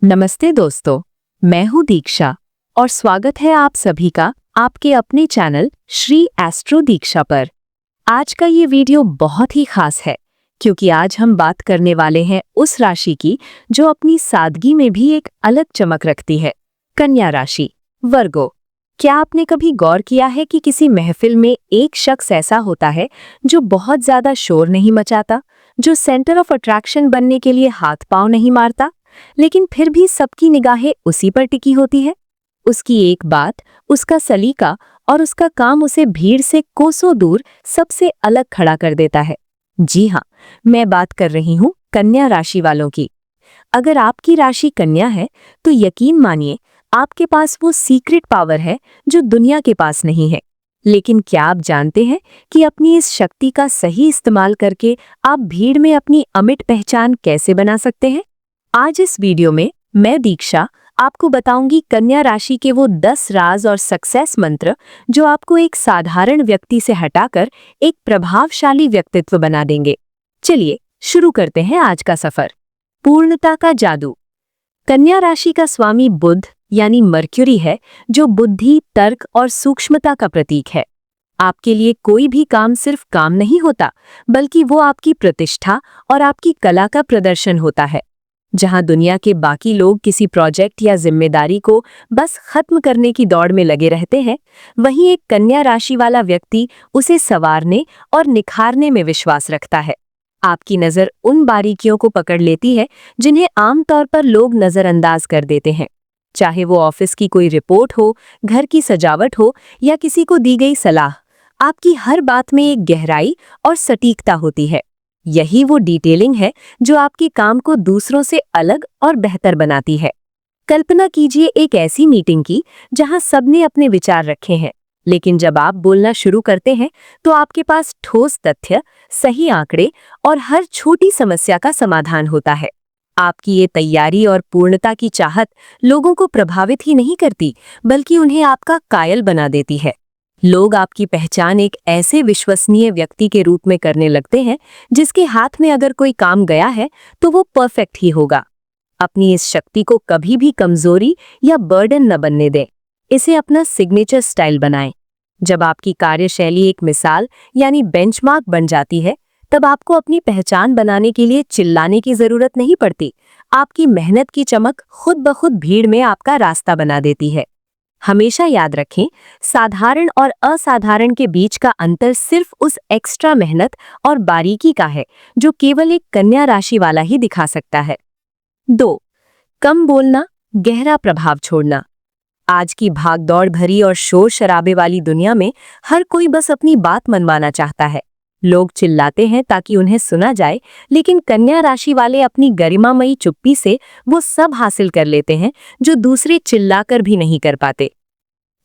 नमस्ते दोस्तों, मैं हूं दीक्षा और स्वागत है आप सभी का आपके अपने चैनल श्री एस्ट्रो दीक्षा पर। आज का ये वीडियो बहुत ही खास है क्योंकि आज हम बात करने वाले हैं उस राशि की जो अपनी सादगी में भी एक अलग चमक रखती है, कन्या राशि, वर्गो। क्या आपने कभी गौर किया है कि किसी महफिल में एक शख्स ऐसा होता है जो बहुत ज्यादा शोर नहीं मचाता, जो सेंटर ऑफ अट्रैक्शन बनने के लिए हाथ पांव नहीं मारता, लेकिन फिर भी सबकी निगाहें उसी पर टिकी होती है। उसकी एक बात, उसका सलीका और उसका काम उसे भीड़ से कोसों दूर सबसे अलग खड़ा कर देता है। जी हाँ, मैं बात कर रही हूँ कन्या राशि वालों की। अगर आपकी राशि कन्या है तो यकीन मानिए आपके पास वो सीक्रेट पावर है जो दुनिया के पास नहीं है। लेकिन क्या आप जानते हैं कि अपनी इस शक्ति का सही इस्तेमाल करके आप भीड़ में अपनी अमिट पहचान कैसे बना सकते हैं? आज इस वीडियो में मैं दीक्षा आपको बताऊंगी कन्या राशि के वो 10 राज और सक्सेस मंत्र जो आपको एक साधारण व्यक्ति से हटाकर एक प्रभावशाली व्यक्तित्व बना देंगे। चलिए शुरू करते हैं आज का सफर। पूर्णता का जादू। कन्या राशि का स्वामी बुध यानी मर्क्यूरी है, जो बुद्धि, तर्क और सूक्ष्मता का प्रतीक है। आपके लिए कोई भी काम सिर्फ काम नहीं होता, बल्कि वो आपकी प्रतिष्ठा और आपकी कला का प्रदर्शन होता है। जहां दुनिया के बाकी लोग किसी प्रोजेक्ट या जिम्मेदारी को बस खत्म करने की दौड़ में लगे रहते हैं, वहीं एक कन्या राशि वाला व्यक्ति उसे संवारने और निखारने में विश्वास रखता है। आपकी नज़र उन बारीकियों को पकड़ लेती है जिन्हें आमतौर पर लोग नज़रअंदाज कर देते हैं। चाहे वो ऑफिस की कोई रिपोर्ट हो, घर की सजावट हो या किसी को दी गई सलाह, आपकी हर बात में एक गहराई और सटीकता होती है। यही वो डिटेलिंग है जो आपके काम को दूसरों से अलग और बेहतर बनाती है। कल्पना कीजिए एक ऐसी मीटिंग की जहां सबने अपने विचार रखे हैं, लेकिन जब आप बोलना शुरू करते हैं तो आपके पास ठोस तथ्य, सही आंकड़े और हर छोटी समस्या का समाधान होता है। आपकी ये तैयारी और पूर्णता की चाहत लोगों को प्रभावित ही नहीं करती, बल्कि उन्हें आपका कायल बना देती है। लोग आपकी पहचान एक ऐसे विश्वसनीय व्यक्ति के रूप में करने लगते हैं जिसके हाथ में अगर कोई काम गया है तो वो परफेक्ट ही होगा। अपनी इस शक्ति को कभी भी कमजोरी या बर्डन न बनने दें। इसे अपना सिग्नेचर स्टाइल बनाएं। जब आपकी कार्यशैली एक मिसाल यानी बेंचमार्क बन जाती है, तब आपको अपनी पहचान बनाने के लिए चिल्लाने की जरूरत नहीं पड़ती। आपकी मेहनत की चमक खुद ब खुद भीड़ में आपका रास्ता बना देती है। हमेशा याद रखें, साधारण और असाधारण के बीच का अंतर सिर्फ उस एक्स्ट्रा मेहनत और बारीकी का है जो केवल एक कन्या राशि वाला ही दिखा सकता है। 2. कम बोलना, गहरा प्रभाव छोड़ना। आज की भागदौड़ भरी और शोर शराबे वाली दुनिया में हर कोई बस अपनी बात मनवाना चाहता है। लोग चिल्लाते हैं ताकि उन्हें सुना जाए, लेकिन कन्या राशि वाले अपनी गरिमामयी चुप्पी से वो सब हासिल कर लेते हैं जो दूसरे चिल्लाकर भी नहीं कर पाते।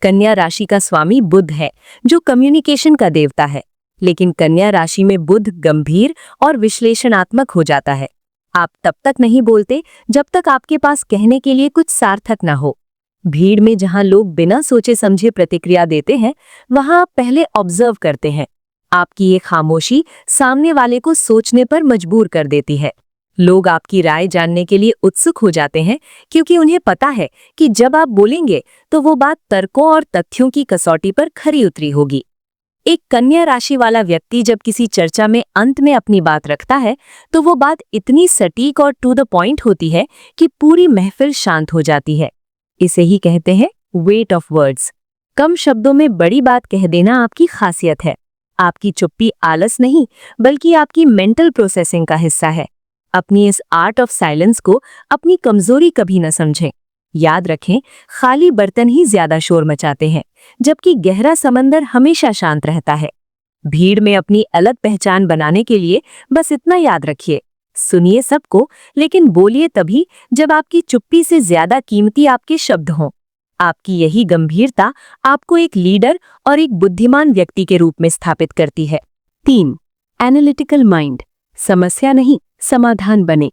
कन्या राशि का स्वामी बुध है, जो कम्युनिकेशन का देवता है, लेकिन कन्या राशि में बुध गंभीर और विश्लेषणात्मक हो जाता है। आप तब तक नहीं बोलते जब तक आपके पास कहने के लिए कुछ सार्थक न हो। भीड़ में जहां लोग बिना सोचे समझे प्रतिक्रिया देते हैं, वहां आप पहले ऑब्जर्व करते हैं। आपकी ये खामोशी सामने वाले को सोचने पर मजबूर कर देती है। लोग आपकी राय जानने के लिए उत्सुक हो जाते हैं क्योंकि उन्हें पता है कि जब आप बोलेंगे तो वो बात तर्कों और तथ्यों की कसौटी पर खरी उतरी होगी। एक कन्या राशि वाला व्यक्ति जब किसी चर्चा में अंत में अपनी बात रखता है तो वो बात इतनी सटीक और टू द पॉइंट होती है कि पूरी महफिल शांत हो जाती है। इसे ही कहते हैं वेट ऑफ वर्ड्स। कम शब्दों में बड़ी बात कह देना आपकी खासियत है। आपकी चुप्पी आलस नहीं, बल्कि आपकी मेंटल प्रोसेसिंग का हिस्सा है। अपनी इस आर्ट ऑफ साइलेंस को अपनी कमजोरी कभी न समझें। याद रखें, खाली बर्तन ही ज्यादा शोर मचाते हैं, जबकि गहरा समंदर हमेशा शांत रहता है। भीड़ में अपनी अलग पहचान बनाने के लिए बस इतना याद रखिए, सुनिए सबको, लेकिन बोलिए तभी जब आपकी चुप्पी से ज्यादा कीमती आपके शब्द हों। आपकी यही गंभीरता आपको एक लीडर और एक बुद्धिमान व्यक्ति के रूप में स्थापित करती है। 3. Analytical mind. समस्या नहीं, समाधान बने।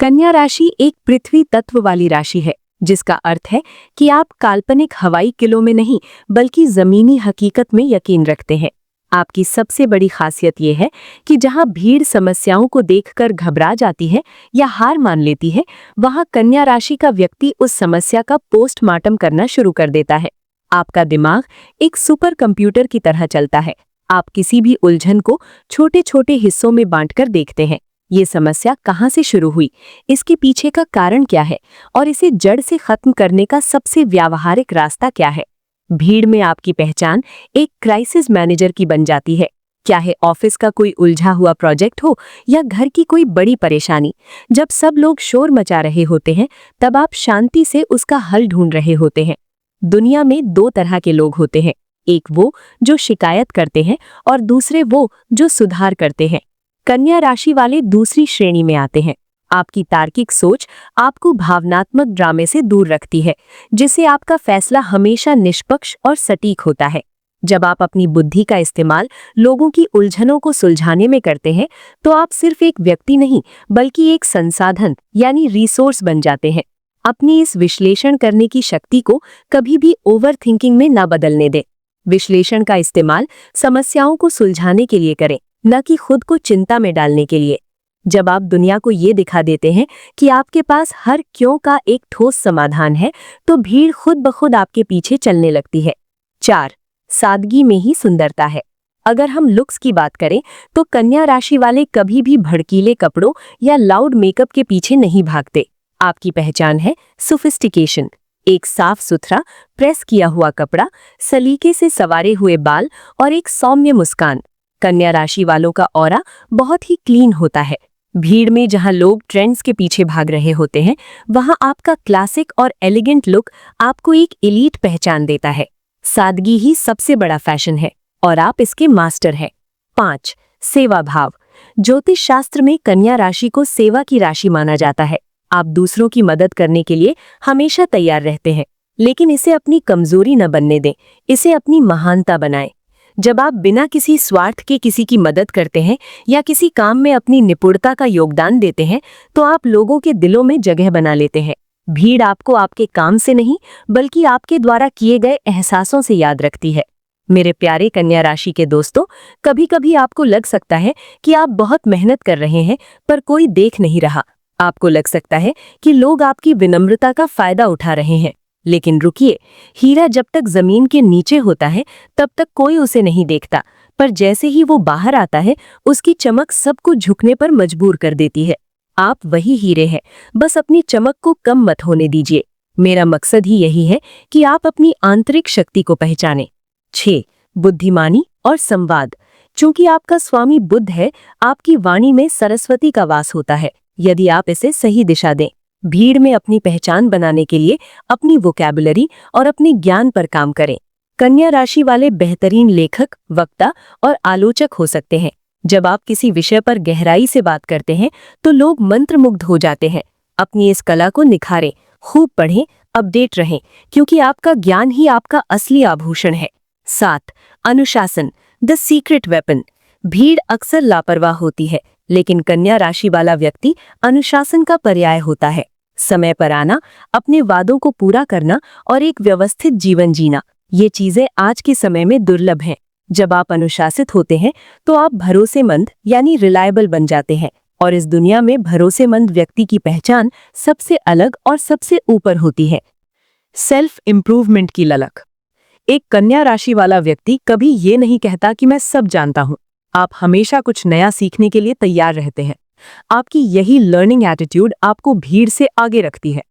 कन्या राशि एक पृथ्वी तत्व वाली राशि है, जिसका अर्थ है कि आप काल्पनिक हवाई किलों में नहीं, बल्कि जमीनी हकीकत में यकीन रखते हैं। आपकी सबसे बड़ी खासियत यह है कि जहां भीड़ समस्याओं को देखकर घबरा जाती है या हार मान लेती है, वहां कन्या राशि का व्यक्ति उस समस्या का पोस्टमार्टम करना शुरू कर देता है। आपका दिमाग एक सुपर कंप्यूटर की तरह चलता है। आप किसी भी उलझन को छोटे छोटे हिस्सों में बांटकर देखते हैं। ये समस्या कहाँ से शुरू हुई, इसके पीछे का कारण क्या है और इसे जड़ से खत्म करने का सबसे व्यावहारिक रास्ता क्या है। भीड़ में आपकी पहचान एक क्राइसिस मैनेजर की बन जाती है। चाहे ऑफिस का कोई उलझा हुआ प्रोजेक्ट हो या घर की कोई बड़ी परेशानी, जब सब लोग शोर मचा रहे होते हैं तब आप शांति से उसका हल ढूंढ रहे होते हैं। दुनिया में दो तरह के लोग होते हैं, एक वो जो शिकायत करते हैं और दूसरे वो जो सुधार करते हैं। कन्या राशि वाले दूसरी श्रेणी में आते हैं। आपकी तार्किक सोच आपको भावनात्मक ड्रामे से दूर रखती है, जिससे आपका फैसला हमेशा निष्पक्ष और सटीक होता है। जब आप अपनी बुद्धि का इस्तेमाल लोगों की उलझनों को सुलझाने में करते हैं, तो आप सिर्फ एक व्यक्ति नहीं बल्कि एक संसाधन यानी रिसोर्स बन जाते हैं। अपनी इस विश्लेषण करने की शक्ति को कभी भी ओवर थिंकिंग में न बदलने दें। विश्लेषण का इस्तेमाल समस्याओं को सुलझाने के लिए करें, न कि खुद को चिंता में डालने के लिए। जब आप दुनिया को ये दिखा देते हैं कि आपके पास हर क्यों का एक ठोस समाधान है, तो भीड़ खुद ब खुद आपके पीछे चलने लगती है। 4. सादगी में ही सुंदरता है। अगर हम लुक्स की बात करें तो कन्या राशि वाले कभी भी भड़कीले कपड़ों या लाउड मेकअप के पीछे नहीं भागते। आपकी पहचान है सोफिस्टिकेशन। एक साफ सुथरा प्रेस किया हुआ कपड़ा, सलीके से संवारे हुए बाल और एक सौम्य मुस्कान। कन्या राशि वालों का ऑरा बहुत ही क्लीन होता है। भीड़ में जहां लोग ट्रेंड्स के पीछे भाग रहे होते हैं, वहां आपका क्लासिक और एलिगेंट लुक आपको एक एलीट पहचान देता है। सादगी ही सबसे बड़ा फैशन है और आप इसके मास्टर हैं। 5. सेवा भाव। ज्योतिष शास्त्र में कन्या राशि को सेवा की राशि माना जाता है। आप दूसरों की मदद करने के लिए हमेशा तैयार रहते हैं, लेकिन इसे अपनी कमजोरी न बनने दें, इसे अपनी महानता बनाएं। जब आप बिना किसी स्वार्थ के किसी की मदद करते हैं या किसी काम में अपनी निपुणता का योगदान देते हैं, तो आप लोगों के दिलों में जगह बना लेते हैं। भीड़ आपको आपके काम से नहीं बल्कि आपके द्वारा किए गए एहसासों से याद रखती है। मेरे प्यारे कन्या राशि के दोस्तों, कभी कभी आपको लग सकता है कि आप बहुत मेहनत कर रहे हैं पर कोई देख नहीं रहा। आपको लग सकता है कि लोग आपकी विनम्रता का फायदा उठा रहे हैं, लेकिन रुकिए, हीरा जब तक जमीन के नीचे होता है तब तक कोई उसे नहीं देखता, पर जैसे ही वो बाहर आता है उसकी चमक सबको झुकने पर मजबूर कर देती है। आप वही हीरे हैं, बस अपनी चमक को कम मत होने दीजिए। मेरा मकसद ही यही है कि आप अपनी आंतरिक शक्ति को पहचानें। 6. बुद्धिमानी और संवाद। चूंकि आपका स्वामी बुध है, आपकी वाणी में सरस्वती का वास होता है, यदि आप इसे सही दिशा दें। भीड़ में अपनी पहचान बनाने के लिए अपनी वोकैबुलरी और अपने ज्ञान पर काम करें। कन्या राशि वाले बेहतरीन लेखक, वक्ता और आलोचक हो सकते हैं। जब आप किसी विषय पर गहराई से बात करते हैं तो लोग मंत्रमुग्ध हो जाते हैं। अपनी इस कला को निखारें, खूब पढ़ें, अपडेट रहें, क्योंकि आपका ज्ञान ही आपका असली आभूषण है। 7. अनुशासन, द सीक्रेट वेपन। भीड़ अक्सर लापरवाह होती है, लेकिन कन्या राशि वाला व्यक्ति अनुशासन का पर्याय होता है। समय पर आना, अपने वादों को पूरा करना और एक व्यवस्थित जीवन जीना, ये चीजें आज के समय में दुर्लभ हैं। जब आप अनुशासित होते हैं तो आप भरोसेमंद यानी रिलायबल बन जाते हैं, और इस दुनिया में भरोसेमंद व्यक्ति की पहचान सबसे अलग और सबसे ऊपर होती है। सेल्फ इम्प्रूवमेंट की ललक। एक कन्या राशि वाला व्यक्ति कभी ये नहीं कहता कि मैं सब जानता हूं। आप हमेशा कुछ नया सीखने के लिए तैयार रहते हैं। आपकी यही लर्निंग एटीट्यूड आपको भीड़ से आगे रखती है।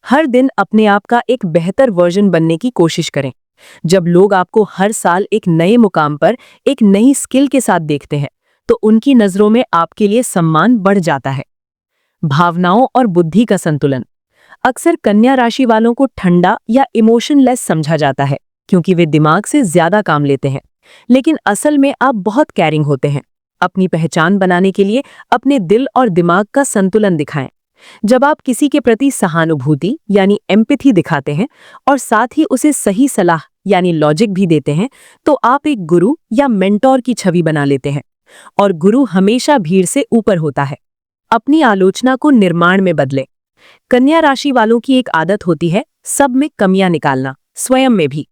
हर दिन अपने आप का एक बेहतर वर्जन बनने की कोशिश करें। जब लोग आपको हर साल एक नए मुकाम पर एक नई स्किल के साथ देखते हैं, तो उनकी नजरों में आपके लिए सम्मान बढ़ जाता है। भावनाओं और बुद्धि का संतुलन। अक्सर कन्या राशि वालों को ठंडा या इमोशनलेस समझा जाता है, क्योंकि वे दिमाग से ज्यादा काम लेते हैं, लेकिन असल में आप बहुत कैरिंग होते हैं। अपनी पहचान बनाने के लिए अपने दिल और दिमाग का संतुलन दिखाएं। जब आप किसी के प्रति सहानुभूति यानी एम्पैथी दिखाते हैं और साथ ही उसे सही सलाह यानी लॉजिक भी देते हैं, तो आप एक गुरु या मेंटोर की छवि बना लेते हैं। और गुरु हमेशा भीड़ से ऊपर होता है। अपनी आलोचना को निर्माण में बदलें। कन्या राशि वालों की एक आदत होती है सब में कमियां निकालना, स्वयं में भी।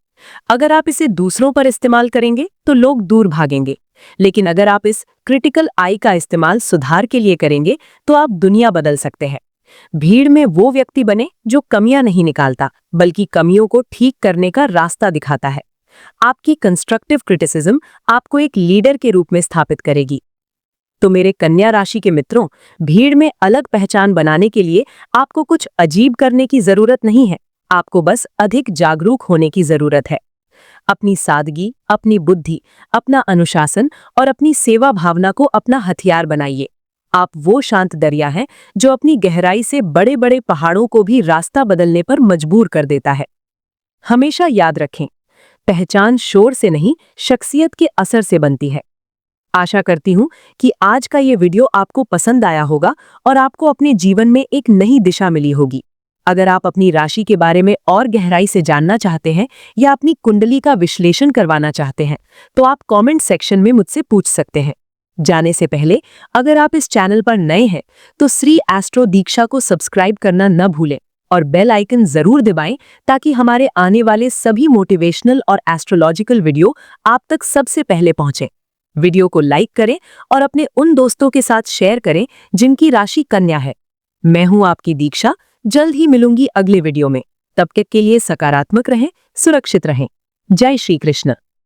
अगर आप इसे दूसरों पर इस्तेमाल करेंगे तो लोग दूर भागेंगे, लेकिन अगर आप इस क्रिटिकल आई का इस्तेमाल सुधार के लिए करेंगे तो आप दुनिया बदल सकते हैं। भीड़ में वो व्यक्ति बने जो कमियां नहीं निकालता, बल्कि कमियों को ठीक करने का रास्ता दिखाता है। आपकी कंस्ट्रक्टिव क्रिटिसिज्म आपको एक लीडर के रूप में स्थापित करेगी। तो मेरे कन्या राशि के मित्रों, भीड़ में अलग पहचान बनाने के लिए आपको कुछ अजीब करने की जरूरत नहीं है। आपको बस अधिक जागरूक होने की जरूरत है। अपनी सादगी, अपनी बुद्धि, अपना अनुशासन और अपनी सेवा भावना को अपना हथियार बनाइए। आप वो शांत दरिया हैं जो अपनी गहराई से बड़े बड़े पहाड़ों को भी रास्ता बदलने पर मजबूर कर देता है। हमेशा याद रखें, पहचान शोर से नहीं, शख्सियत के असर से बनती है। आशा करती हूं कि आज का ये वीडियो आपको पसंद आया होगा और आपको अपने जीवन में एक नई दिशा मिली होगी। अगर आप अपनी राशि के बारे में और गहराई से जानना चाहते हैं या अपनी कुंडली का विश्लेषण करवाना चाहते हैं, तो आप कमेंट सेक्शन में मुझसे पूछ सकते हैं। जाने से पहले अगर आप इस चैनल पर नए हैं तो श्री एस्ट्रो दीक्षा को सब्सक्राइब करना न भूलें और बेल आइकन जरूर दबाएं, ताकि हमारे आने वाले सभी मोटिवेशनल और एस्ट्रोलॉजिकल वीडियो आप तक सबसे पहले पहुंचें। वीडियो को लाइक करें और अपने उन दोस्तों के साथ शेयर करें जिनकी राशि कन्या है। मैं हूं आपकी दीक्षा, जल्द ही मिलूंगी अगले वीडियो में। तब तक के लिए सकारात्मक रहें, सुरक्षित रहें। जय श्री कृष्ण।